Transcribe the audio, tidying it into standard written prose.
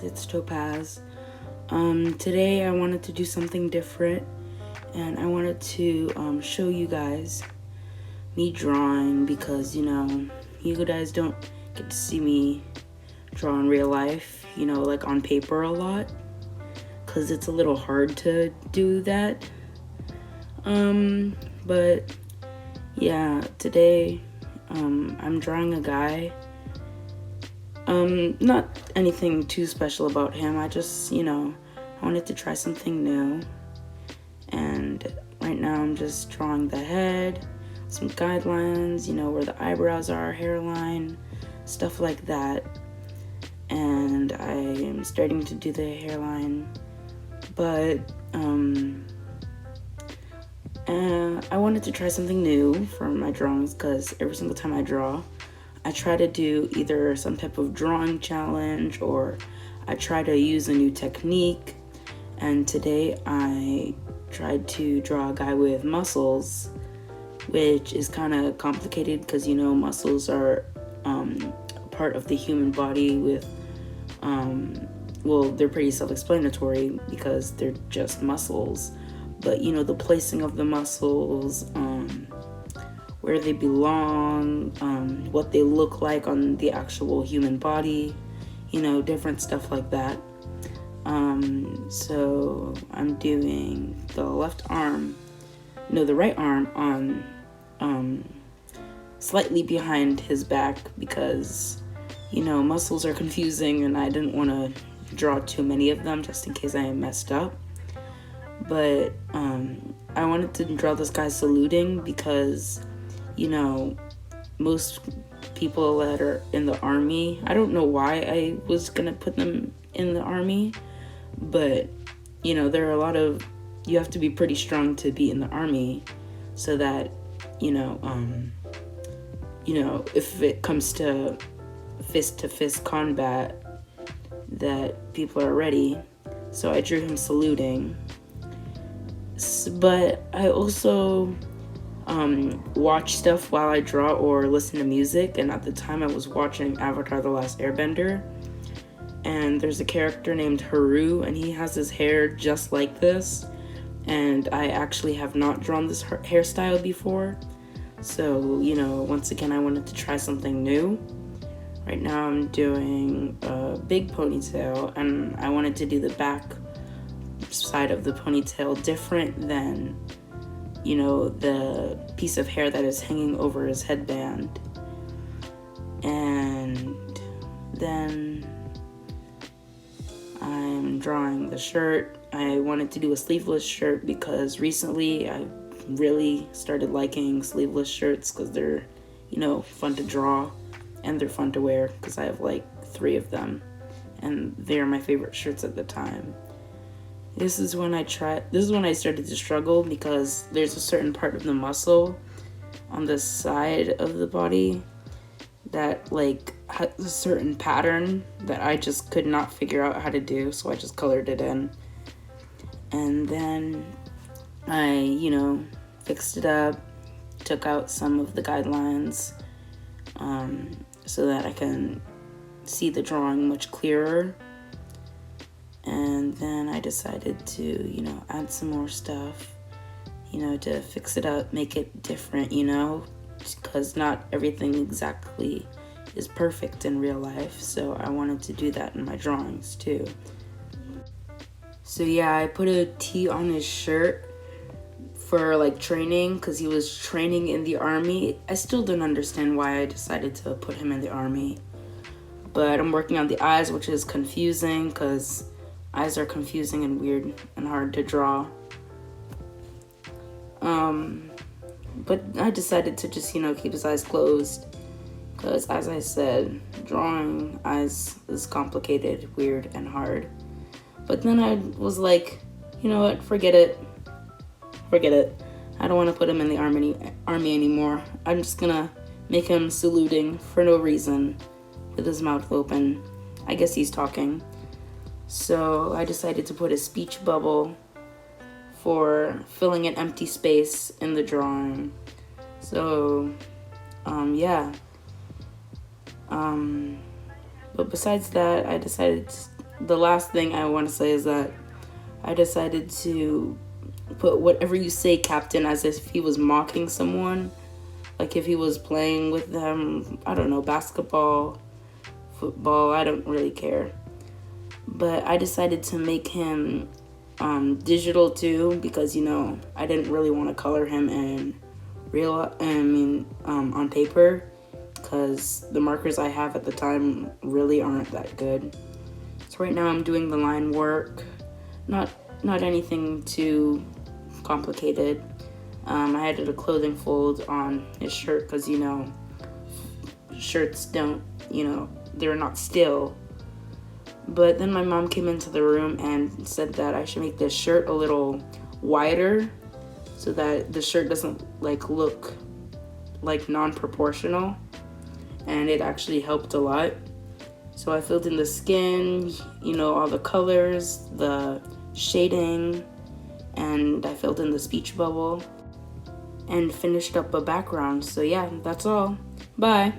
it's Topaz. Today I wanted to do something different, and I wanted to show you guys me drawing because, you guys don't get to see me draw in real life, like on paper a lot, because it's a little hard to do that. But yeah, today I'm drawing a guy. Not anything too special about him. I just, I wanted to try something new. And right now I'm just drawing the head, some guidelines, where the eyebrows are, hairline, stuff like that. And I am starting to do the hairline. But, I wanted to try something new for my drawings because every single time I draw, I try to do either some type of drawing challenge or I try to use a new technique. And today I tried to draw a guy with muscles, which is kind of complicated because, muscles are part of the human body with, they're pretty self-explanatory because they're just muscles. But, the placing of the muscles, where they belong, what they look like on the actual human body, different stuff like that. So I'm doing the right arm on slightly behind his back because, muscles are confusing and I didn't want to draw too many of them just in case I messed up. But I wanted to draw this guy saluting because, most people that are in the army, I don't know why I was gonna put them in the army, but there are a lot of, you have to be pretty strong to be in the army so that if it comes to fist combat that people are ready. So I drew him saluting. But I also watch stuff while I draw or listen to music, and at the time I was watching Avatar: The Last Airbender, and there's a character named Haru, and he has his hair just like this, and I actually have not drawn this hairstyle before, so once again I wanted to try something new. Right now I'm doing a big ponytail, and I wanted to do the back side of the ponytail different than the piece of hair that is hanging over his headband. And then I'm drawing the shirt. I wanted to do a sleeveless shirt because recently I really started liking sleeveless shirts because they're fun to draw and they're fun to wear because I have like 3 of them and they're my favorite shirts at the time. This is when I started to struggle because there's a certain part of the muscle on the side of the body that has a certain pattern that I just could not figure out how to do, so I just colored it in. And then I, fixed it up, took out some of the guidelines so that I can see the drawing much clearer. And then I decided to, add some more stuff, to fix it up, make it different, because not everything exactly is perfect in real life. So I wanted to do that in my drawings too. So yeah, I put a T on his shirt for training because he was training in the army. I still don't understand why I decided to put him in the army. But I'm working on the eyes, which is confusing because eyes are confusing and weird and hard to draw. But I decided to just, keep his eyes closed. Because as I said, drawing eyes is complicated, weird, and hard. But then I was like, you know what, forget it. I don't want to put him in the army anymore. I'm just gonna make him saluting for no reason with his mouth open. I guess he's talking. So I decided to put a speech bubble for filling an empty space in the drawing. So, yeah. But besides that, I decided the last thing I want to say is that I decided to put "whatever you say, Captain" as if he was mocking someone. Like if he was playing with them, I don't know, basketball, football, I don't really care. But I decided to make him digital too, because I didn't really want to color him in on paper, because the markers I have at the time really aren't that good. So right now I'm doing the line work, not anything too complicated. I added a clothing fold on his shirt because shirts don't, they're not still. But then my mom came into the room and said that I should make this shirt a little wider so that the shirt doesn't look like non-proportional, and it actually helped a lot. So I filled in the skin, all the colors, the shading, and I filled in the speech bubble and finished up a background. So yeah, that's all. Bye.